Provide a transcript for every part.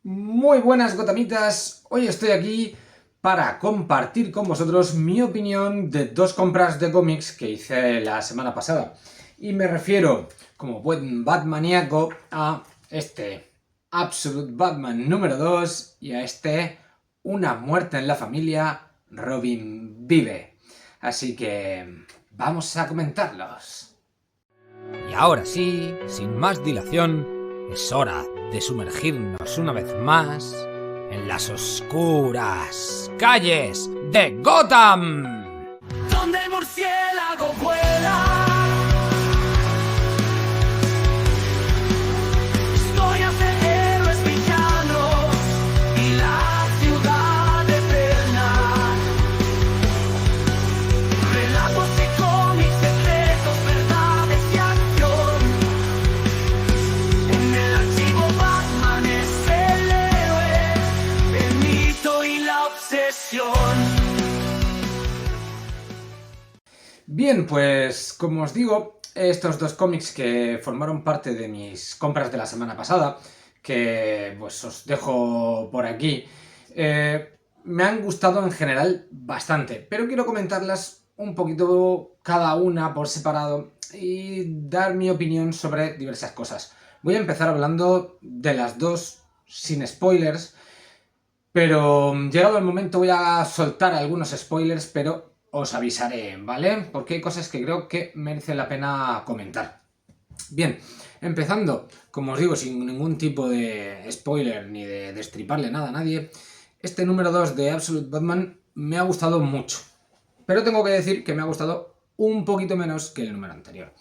Muy buenas gotamitas, hoy estoy aquí para compartir con vosotros mi opinión de dos compras de cómics que hice la semana pasada. Y me refiero, como buen Batmaníaco, a este Absolute Batman número 2 y a este Una muerte en la familia, Robin vive. Así que vamos a comentarlos. Y ahora sí, sin más dilación, es hora de sumergirnos una vez más en las oscuras calles de Gotham. Donde el murciélago vuela. Historias de héroes villanos y la ciudad eterna. Relatos y cómics secretos, verdades y acción. En el archivo Batman es el héroe, el mito y la obsesión. Bien, pues como os digo, estos dos cómics que formaron parte de mis compras de la semana pasada, que pues os dejo por aquí, me han gustado en general bastante, pero quiero comentarlas un poquito cada una por separado y dar mi opinión sobre diversas cosas. Voy a empezar hablando de las dos sin spoilers, pero llegado el momento voy a soltar algunos spoilers, pero os avisaré, ¿vale? Porque hay cosas que creo que merece la pena comentar. Bien, empezando, como os digo, sin ningún tipo de spoiler ni de destriparle nada a nadie, este número 2 de Absolute Batman me ha gustado mucho. Pero tengo que decir que me ha gustado un poquito menos que el número anterior.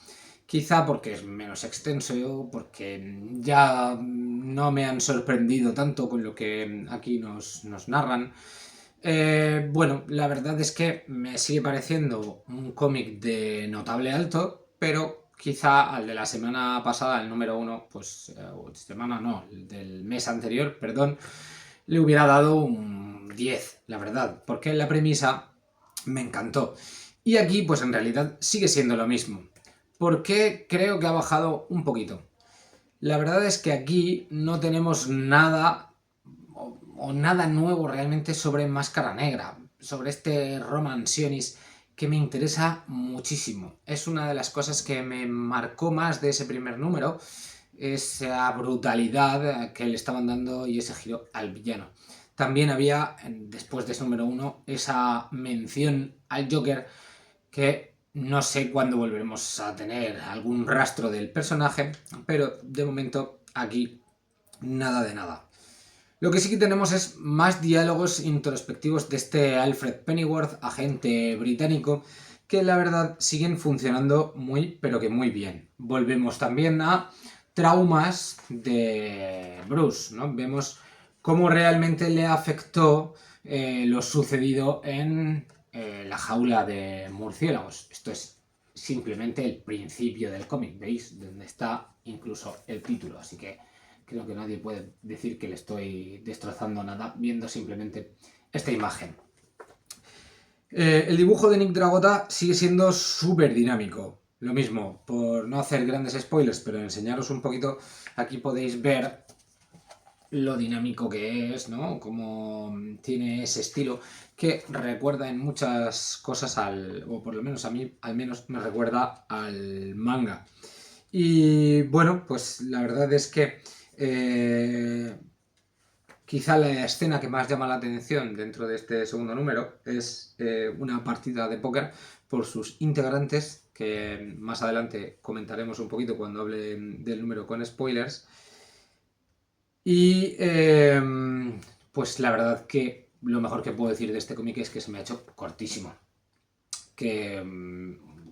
Quizá porque es menos extenso, porque ya no me han sorprendido tanto con lo que aquí nos narran. Bueno, la verdad es que me sigue pareciendo un cómic de notable alto, pero quizá al de la semana pasada, el número 1, pues, semana no, el del mes anterior, perdón, le hubiera dado un 10, la verdad, porque la premisa me encantó. Y aquí, pues en realidad sigue siendo lo mismo. ¿Por qué creo que ha bajado un poquito? La verdad es que aquí no tenemos nada o nada nuevo realmente sobre Máscara Negra, sobre este Roman Sionis que me interesa muchísimo. Es una de las cosas que me marcó más de ese primer número, esa brutalidad que le estaban dando y ese giro al villano. También había, después de ese número 1, esa mención al Joker que no sé cuándo volveremos a tener algún rastro del personaje, pero de momento aquí nada de nada. Lo que sí que tenemos es más diálogos introspectivos de este Alfred Pennyworth, agente británico, que la verdad siguen funcionando muy, pero que muy bien. Volvemos también a traumas de Bruce, ¿no? Vemos cómo realmente le afectó lo sucedido en la jaula de murciélagos. Esto es simplemente el principio del cómic, ¿veis? Donde está incluso el título, así que creo que nadie puede decir que le estoy destrozando nada viendo simplemente esta imagen. El dibujo de Nick Dragota sigue siendo súper dinámico. Lo mismo, por no hacer grandes spoilers, pero enseñaros un poquito, aquí podéis ver lo dinámico que es, ¿no? Cómo tiene ese estilo que recuerda en muchas cosas o por lo menos a mí, al menos me recuerda al manga. Y bueno, pues la verdad es que quizá la escena que más llama la atención dentro de este segundo número es una partida de póker por sus integrantes, que más adelante comentaremos un poquito cuando hable del número con spoilers. Y pues la verdad que lo mejor que puedo decir de este cómic es que se me ha hecho cortísimo. Que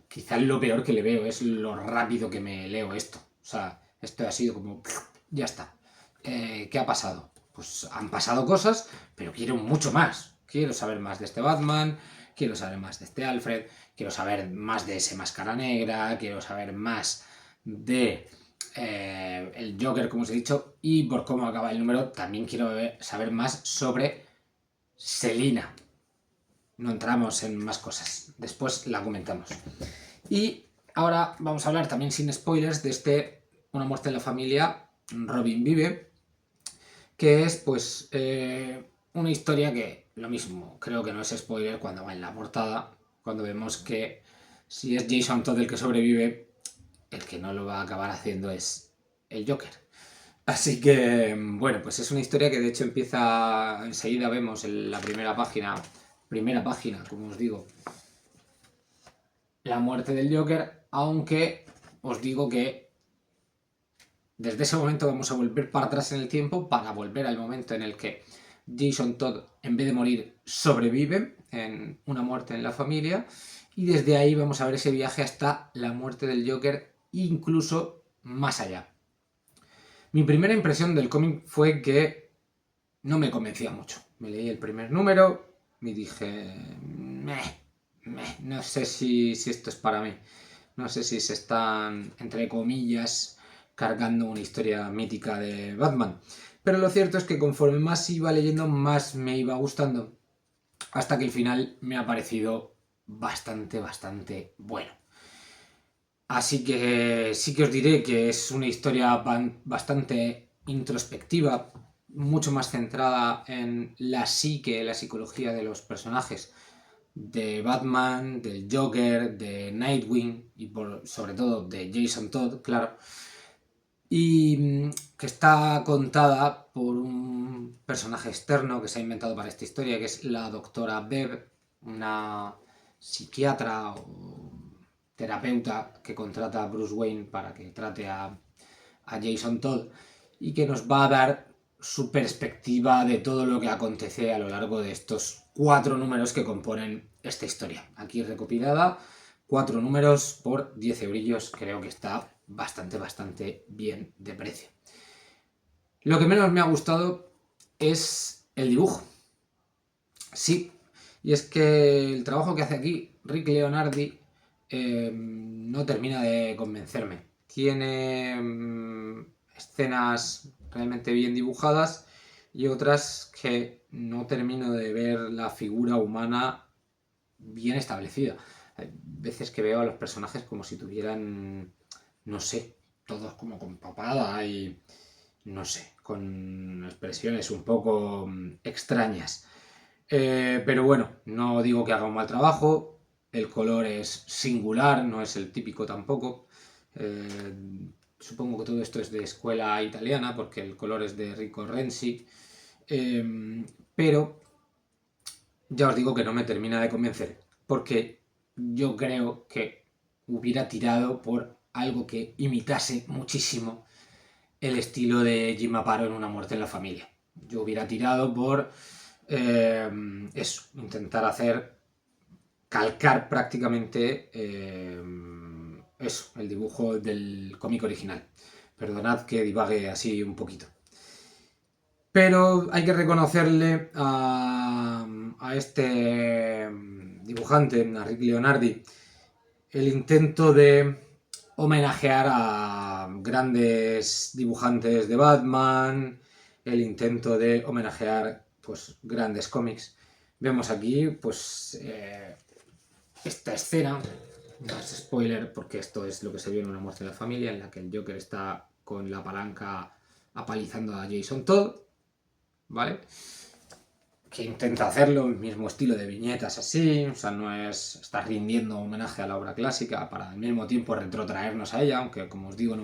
quizá lo peor que le veo es lo rápido que me leo esto. O sea, esto ha sido como... ya está. ¿Qué ha pasado? Pues han pasado cosas, pero quiero mucho más. Quiero saber más de este Batman, quiero saber más de este Alfred, quiero saber más de ese Máscara Negra, quiero saber más de el Joker, como os he dicho, y por cómo acaba el número, también quiero saber más sobre Selina. No entramos en más cosas, después la comentamos. Y ahora vamos a hablar también sin spoilers de este Una muerte en la familia, Robin vive, que es pues una historia que, lo mismo, creo que no es spoiler cuando va en la portada, cuando vemos que si es Jason Todd el que sobrevive, el que no lo va a acabar haciendo es el Joker. Así que, bueno, pues es una historia que de hecho empieza, enseguida vemos en la primera página, como os digo, la muerte del Joker, aunque os digo que desde ese momento vamos a volver para atrás en el tiempo para volver al momento en el que Jason Todd, en vez de morir, sobrevive en una muerte en la familia, y desde ahí vamos a ver ese viaje hasta la muerte del Joker, incluso más allá. Mi primera impresión del cómic fue que no me convencía mucho. Me leí el primer número y dije, no sé si esto es para mí. No sé si se están, entre comillas, cargando una historia mítica de Batman. Pero lo cierto es que conforme más iba leyendo, más me iba gustando. Hasta que el final me ha parecido bastante bueno. Así que sí que os diré que es una historia bastante introspectiva, mucho más centrada en la psique, la psicología de los personajes, de Batman, del Joker, de Nightwing y sobre todo de Jason Todd, claro. Y que está contada por un personaje externo que se ha inventado para esta historia, que es la doctora Bev, una psiquiatra o terapeuta que contrata a Bruce Wayne para que trate a Jason Todd, y que nos va a dar su perspectiva de todo lo que acontece a lo largo de estos 4 números que componen esta historia. Aquí recopilada, 4 números por 10 eurillos, creo que está bastante bien de precio. Lo que menos me ha gustado es el dibujo. Sí, y es que el trabajo que hace aquí Rick Leonardi no termina de convencerme. Tiene escenas realmente bien dibujadas y otras que no termino de ver la figura humana bien establecida. Hay veces que veo a los personajes como si tuvieran, no sé, todos como con papada y, no sé, con expresiones un poco extrañas. Pero bueno, no digo que haga un mal trabajo, el color es singular, no es el típico tampoco. Supongo que todo esto es de escuela italiana, porque el color es de Rico Renzi. Pero ya os digo que no me termina de convencer, porque yo creo que hubiera tirado por algo que imitase muchísimo el estilo de Jim Aparo en Una muerte en la familia. Yo hubiera tirado por eso, intentar calcar prácticamente eso, el dibujo del cómic original. Perdonad que divague así un poquito. Pero hay que reconocerle a este dibujante, a Rick Leonardi, el intento de homenajear a grandes dibujantes de Batman, el intento de homenajear pues grandes cómics. Vemos aquí pues esta escena, no es spoiler porque esto es lo que se vio en Una muerte en la familia, en la que el Joker está con la palanca apalizando a Jason Todd, ¿vale? Que intenta hacerlo, el mismo estilo de viñetas así, o sea, no es estar rindiendo homenaje a la obra clásica para al mismo tiempo retrotraernos a ella, aunque como os digo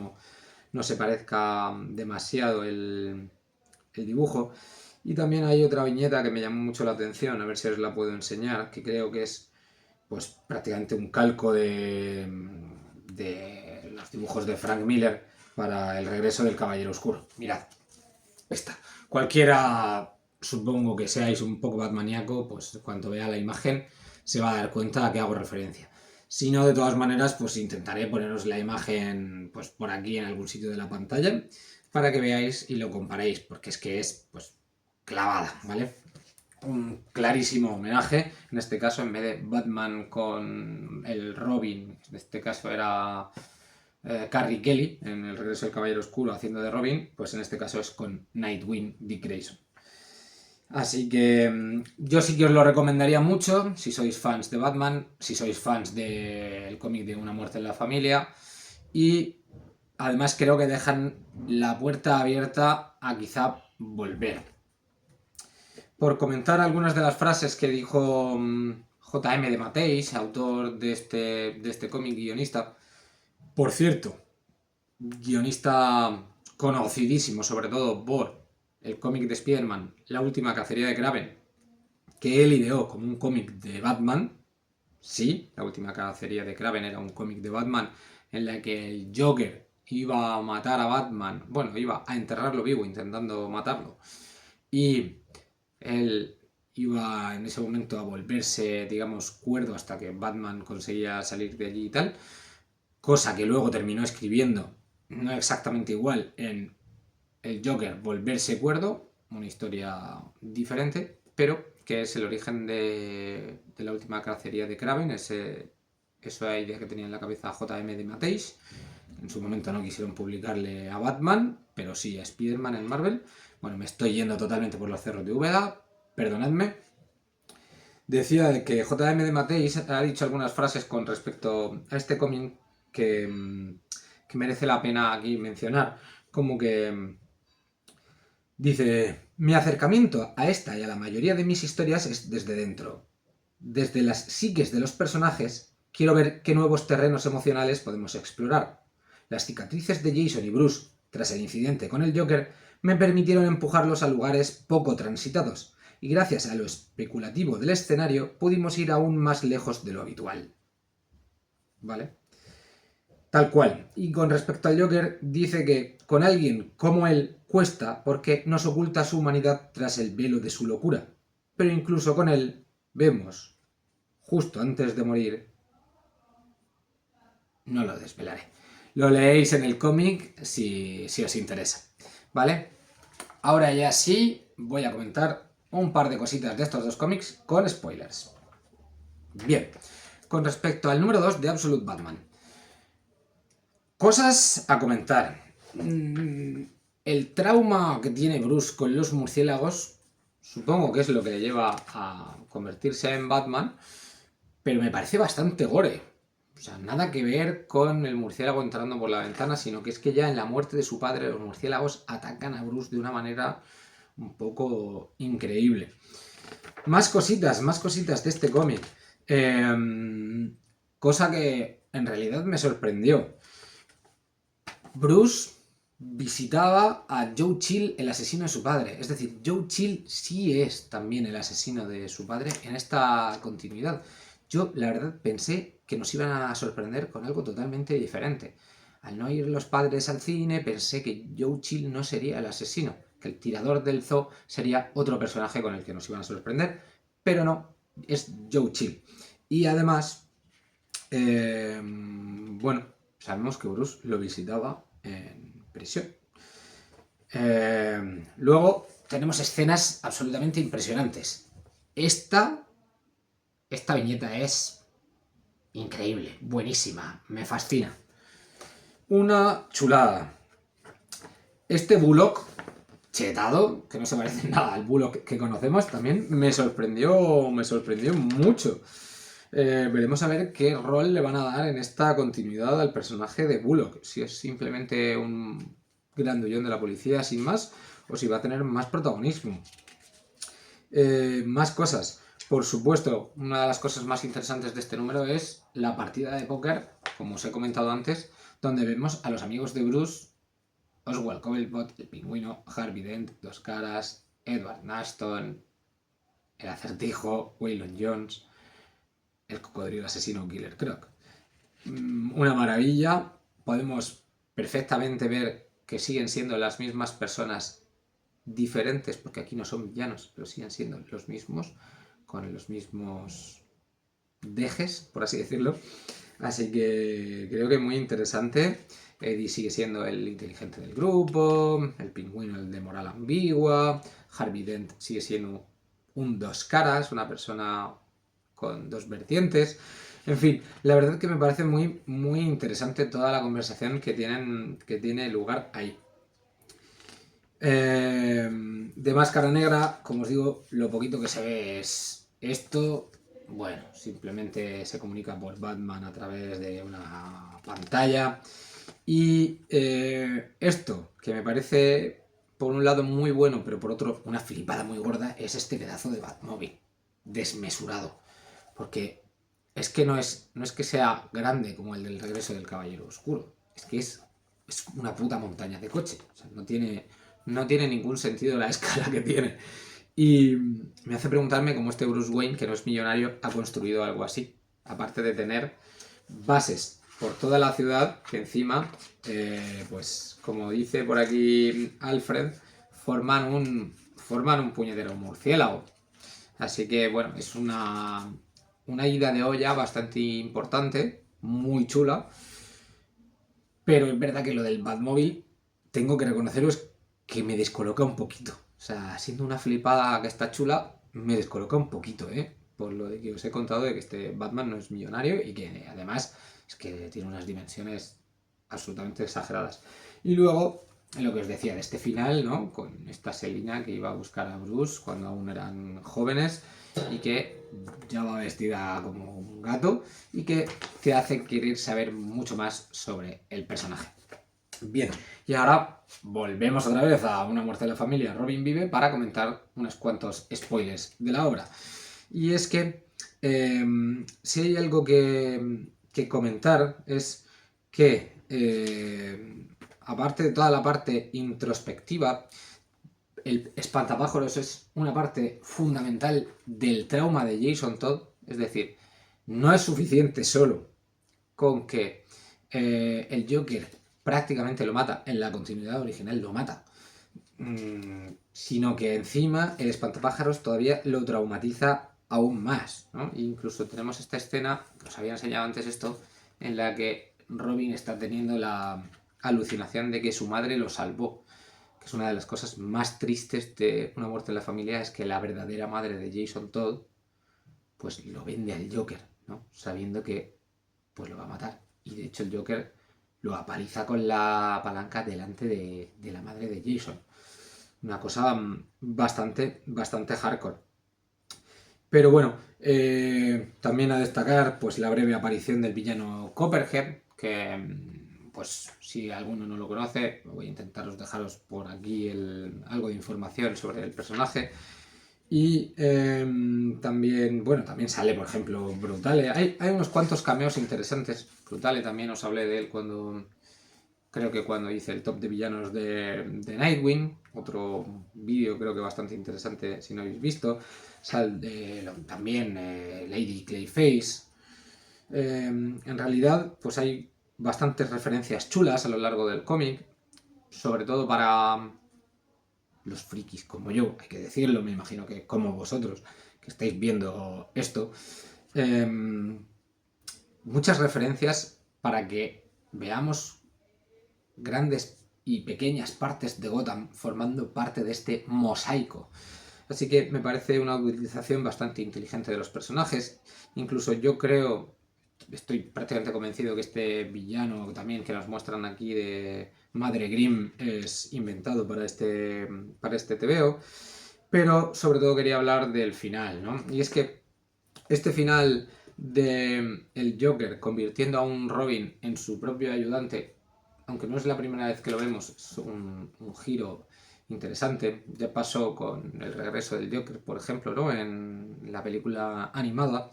no se parezca demasiado el dibujo. Y también hay otra viñeta que me llamó mucho la atención, a ver si os la puedo enseñar, que creo que es pues prácticamente un calco de los dibujos de Frank Miller para El regreso del Caballero Oscuro. Mirad, esta. Cualquiera, supongo que seáis un poco batmaníaco, pues cuando vea la imagen se va a dar cuenta a qué hago referencia. Si no, de todas maneras, pues intentaré poneros la imagen pues por aquí en algún sitio de la pantalla para que veáis y lo comparéis, porque es que es pues clavada, ¿vale? Un clarísimo homenaje, en este caso en vez de Batman con el Robin, en este caso era Carrie Kelly en El regreso del Caballero Oscuro haciendo de Robin, pues en este caso es con Nightwing, Dick Grayson. Así que yo sí que os lo recomendaría mucho si sois fans de Batman, si sois fans del cómic de Una muerte en la familia, y además creo que dejan la puerta abierta a quizá volver. Por comentar algunas de las frases que dijo J.M. de Matteis, autor de este cómic, guionista. Por cierto, guionista conocidísimo, sobre todo por el cómic de Spider-Man, La última cacería de Kraven, que él ideó como un cómic de Batman. Sí, La última cacería de Kraven era un cómic de Batman en la que el Joker iba a matar a Batman, bueno, iba a enterrarlo vivo intentando matarlo, y él iba en ese momento a volverse, digamos, cuerdo hasta que Batman conseguía salir de allí y tal, cosa que luego terminó escribiendo, no exactamente igual, en el Joker volverse cuerdo, una historia diferente, pero que es el origen de la última cacería de Kraven, esa idea que tenía en la cabeza J.M. de Matteis. En su momento no quisieron publicarle a Batman, pero sí a Spider-Man en Marvel. Bueno, me estoy yendo totalmente por los cerros de Úbeda, perdonadme. Decía que J.M. de Matteis ha dicho algunas frases con respecto a este cómic que merece la pena aquí mencionar. Como que dice: mi acercamiento a esta y a la mayoría de mis historias es desde dentro. Desde las psiques de los personajes, quiero ver qué nuevos terrenos emocionales podemos explorar. Las cicatrices de Jason y Bruce, tras el incidente con el Joker, me permitieron empujarlos a lugares poco transitados, y gracias a lo especulativo del escenario pudimos ir aún más lejos de lo habitual. ¿Vale? Tal cual. Y con respecto al Joker, dice que con alguien como él cuesta porque nos oculta su humanidad tras el velo de su locura. Pero incluso con él vemos, justo antes de morir, no lo desvelaré. Lo leéis en el cómic si os interesa. ¿Vale? Ahora ya sí voy a comentar un par de cositas de estos dos cómics con spoilers. Bien, con respecto al número 2 de Absolute Batman. Cosas a comentar. El trauma que tiene Bruce con los murciélagos, supongo que es lo que le lleva a convertirse en Batman, pero me parece bastante gore. O sea, nada que ver con el murciélago entrando por la ventana, sino que es que ya en la muerte de su padre los murciélagos atacan a Bruce de una manera un poco increíble. Más cositas de este cómic. Cosa que en realidad me sorprendió. Bruce visitaba a Joe Chill, el asesino de su padre. Es decir, Joe Chill sí es también el asesino de su padre en esta continuidad. Yo, la verdad, pensé que nos iban a sorprender con algo totalmente diferente. Al no ir los padres al cine, pensé que Joe Chill no sería el asesino, que el tirador del zoo sería otro personaje con el que nos iban a sorprender, pero no, es Joe Chill. Y además, bueno, sabemos que Bruce lo visitaba en prisión. Luego tenemos escenas absolutamente impresionantes. Esta viñeta es increíble, buenísima, me fascina. Una chulada. Este Bullock chetado, que no se parece nada al Bullock que conocemos, también me sorprendió mucho. Veremos a ver qué rol le van a dar en esta continuidad al personaje de Bullock. Si es simplemente un grandullón de la policía sin más, o si va a tener más protagonismo. Más cosas. Por supuesto, una de las cosas más interesantes de este número es la partida de póker, como os he comentado antes, donde vemos a los amigos de Bruce: Oswald Cobblepot, el Pingüino, Harvey Dent, Dos Caras, Edward Norton, el Acertijo, Waylon Jones, el Cocodrilo Asesino, Killer Croc. Una maravilla. Podemos perfectamente ver que siguen siendo las mismas personas diferentes, porque aquí no son villanos, pero siguen siendo los mismos, con los mismos dejes, por así decirlo. Así que creo que muy interesante. Eddie sigue siendo el inteligente del grupo, el Pingüino el de moral ambigua, Harvey Dent sigue siendo un dos caras, una persona con dos vertientes. En fin, la verdad que me parece muy, muy interesante toda la conversación que tiene lugar ahí. De Máscara Negra, como os digo, lo poquito que se ve es esto. Bueno, simplemente se comunica por Batman a través de una pantalla. Y esto, que me parece por un lado muy bueno, pero por otro una flipada muy gorda, es este pedazo de Batmóvil. Desmesurado. Porque es que no es que sea grande como el del regreso del Caballero Oscuro. Es que es una puta montaña de coche. O sea, no tiene ningún sentido la escala que tiene. Y me hace preguntarme cómo este Bruce Wayne, que no es millonario, ha construido algo así. Aparte de tener bases por toda la ciudad, que encima, pues como dice por aquí Alfred, forman un puñetero murciélago. Así que bueno, es una ida de olla bastante importante, muy chula. Pero es verdad que lo del Batmóvil, tengo que reconocerlo, es que me descoloca un poquito. O sea, siendo una flipada que está chula, me descoloca un poquito, ¿eh? Por lo de que os he contado de que este Batman no es millonario y que además es que tiene unas dimensiones absolutamente exageradas. Y luego, lo que os decía de este final, ¿no? Con esta Selina que iba a buscar a Bruce cuando aún eran jóvenes y que ya va vestida como un gato y que te hace querer saber mucho más sobre el personaje. Bien, y ahora volvemos otra vez a Una muerte de la familia Robin vive para comentar unos cuantos spoilers de la obra. Y es que si hay algo que comentar es que aparte de toda la parte introspectiva, el espantapájaros es una parte fundamental del trauma de Jason Todd. Es decir, no es suficiente solo con que el Joker prácticamente lo mata, en la continuidad original lo mata, sino que encima el espantapájaros todavía lo traumatiza aún más, ¿no? Incluso tenemos esta escena, os había enseñado antes esto, en la que Robin está teniendo la alucinación de que su madre lo salvó, que es una de las cosas más tristes de Una muerte en la familia, es que la verdadera madre de Jason Todd pues lo vende al Joker, ¿no? Sabiendo que pues lo va a matar. Y de hecho el Joker lo apaliza con la palanca delante de la madre de Jason. Una cosa bastante hardcore. Pero bueno, también a destacar pues la breve aparición del villano Copperhead, que pues si alguno no lo conoce, voy a intentaros dejaros por aquí algo de información sobre el personaje. Y también, bueno, también sale, por ejemplo, Brutale. Hay unos cuantos cameos interesantes. Brutale también os hablé de él creo que cuando hice el top de villanos de Nightwing. Otro vídeo creo que bastante interesante si no habéis visto. También Lady Clayface. En realidad, pues hay bastantes referencias chulas a lo largo del cómic. Sobre todo para los frikis como yo, hay que decirlo, me imagino que como vosotros que estáis viendo esto, muchas referencias para que veamos grandes y pequeñas partes de Gotham formando parte de este mosaico. Así que me parece una utilización bastante inteligente de los personajes. Incluso yo creo, estoy prácticamente convencido que este villano también que nos muestran aquí de Madre Grimm es inventado para este TVO. Pero sobre todo quería hablar del final, ¿no? Y es que este final de el Joker convirtiendo a un Robin en su propio ayudante, aunque no es la primera vez que lo vemos, es un giro interesante. Ya pasó con el regreso del Joker, por ejemplo, ¿no? En la película animada.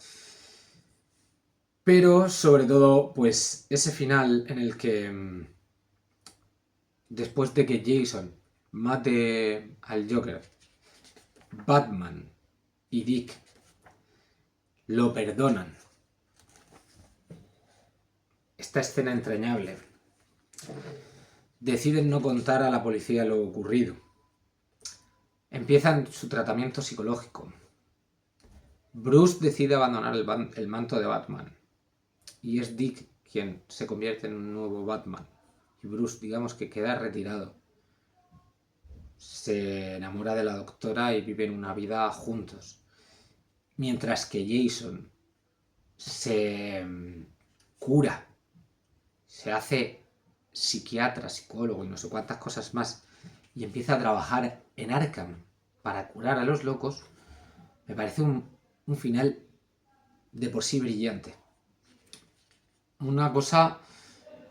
Pero sobre todo, pues ese final en el que después de que Jason mate al Joker, Batman y Dick lo perdonan. Esta escena entrañable. Deciden no contar a la policía lo ocurrido. Empiezan su tratamiento psicológico. Bruce decide abandonar el manto de Batman. Y es Dick quien se convierte en un nuevo Batman. Y Bruce, digamos que queda retirado. Se enamora de la doctora y viven una vida juntos. Mientras que Jason se cura, se hace psiquiatra, psicólogo y no sé cuántas cosas más, y empieza a trabajar en Arkham para curar a los locos, me parece un final de por sí brillante. Una cosa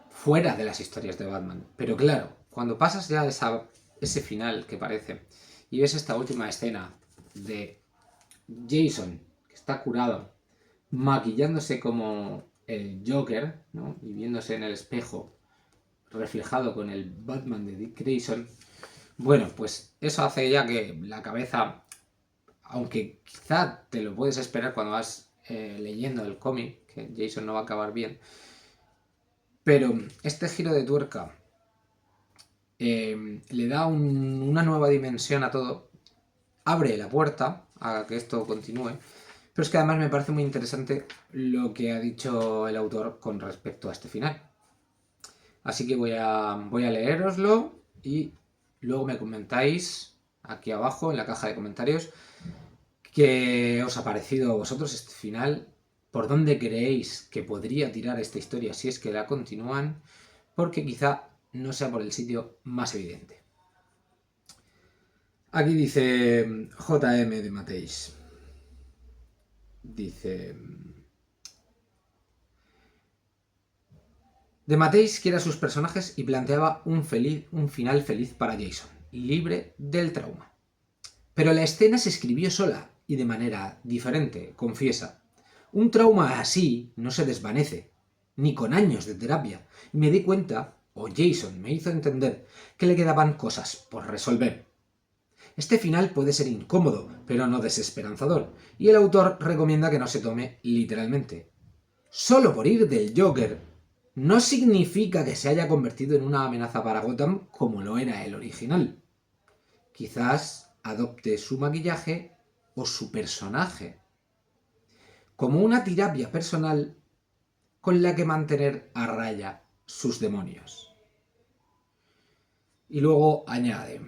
fuera de las historias de Batman. Pero claro, cuando pasas ya esa ese final que parece y ves esta última escena de Jason, que está curado, maquillándose como el Joker, ¿no? Y viéndose en el espejo reflejado con el Batman de Dick Grayson, bueno, pues eso hace ya que la cabeza, aunque quizá te lo puedes esperar cuando vas leyendo el cómic, que Jason no va a acabar bien, pero este giro de tuerca le da una nueva dimensión a todo, abre la puerta a que esto continúe, pero es que además me parece muy interesante lo que ha dicho el autor con respecto a este final. Así que voy a leéroslo y luego me comentáis aquí abajo en la caja de comentarios qué os ha parecido a vosotros este final, por dónde creéis que podría tirar esta historia si es que la continúan, porque quizá no sea por el sitio más evidente. Aquí dice JM de Mateis. Dice... De Mateis quiere a sus personajes y planteaba un final feliz para Jason, libre del trauma. Pero la escena se escribió sola y de manera diferente, confiesa. Un trauma así no se desvanece, ni con años de terapia. Y me di cuenta, o Jason me hizo entender, que le quedaban cosas por resolver. Este final puede ser incómodo, pero no desesperanzador, y el autor recomienda que no se tome literalmente. Solo por ir del Joker no significa que se haya convertido en una amenaza para Gotham como lo era el original. Quizás adopte su maquillaje o su personaje como una terapia personal con la que mantener a raya sus demonios. Y luego añade: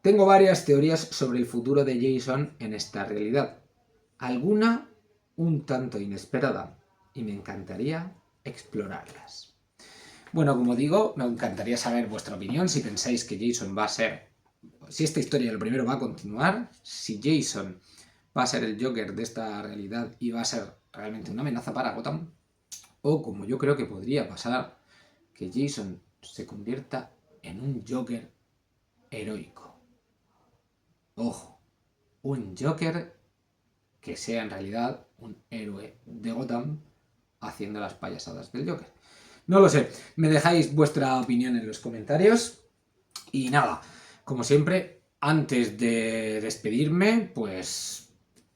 tengo varias teorías sobre el futuro de Jason en esta realidad, alguna un tanto inesperada, y me encantaría explorarlas. Bueno, como digo, me encantaría saber vuestra opinión, si pensáis que Jason va a ser, si esta historia lo primero va a continuar, si Jason va a ser el Joker de esta realidad y va a ser realmente una amenaza para Gotham, o como yo creo que podría pasar, que Jason se convierta en un Joker heroico. Ojo, un Joker que sea en realidad un héroe de Gotham haciendo las payasadas del Joker. No lo sé, me dejáis vuestra opinión en los comentarios. Y nada, como siempre, antes de despedirme, pues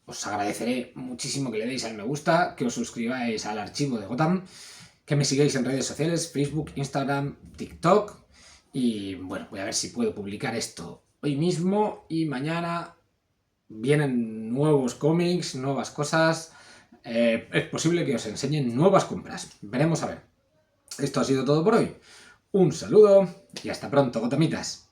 os agradeceré muchísimo que le deis al me gusta, que os suscribáis al archivo de Gotham, que me sigáis en redes sociales, Facebook, Instagram, TikTok. Y bueno, voy a ver si puedo publicar esto hoy mismo y mañana vienen nuevos cómics, nuevas cosas. Es posible que os enseñen nuevas compras. Veremos a ver. Esto ha sido todo por hoy. Un saludo y hasta pronto, Gothamitas.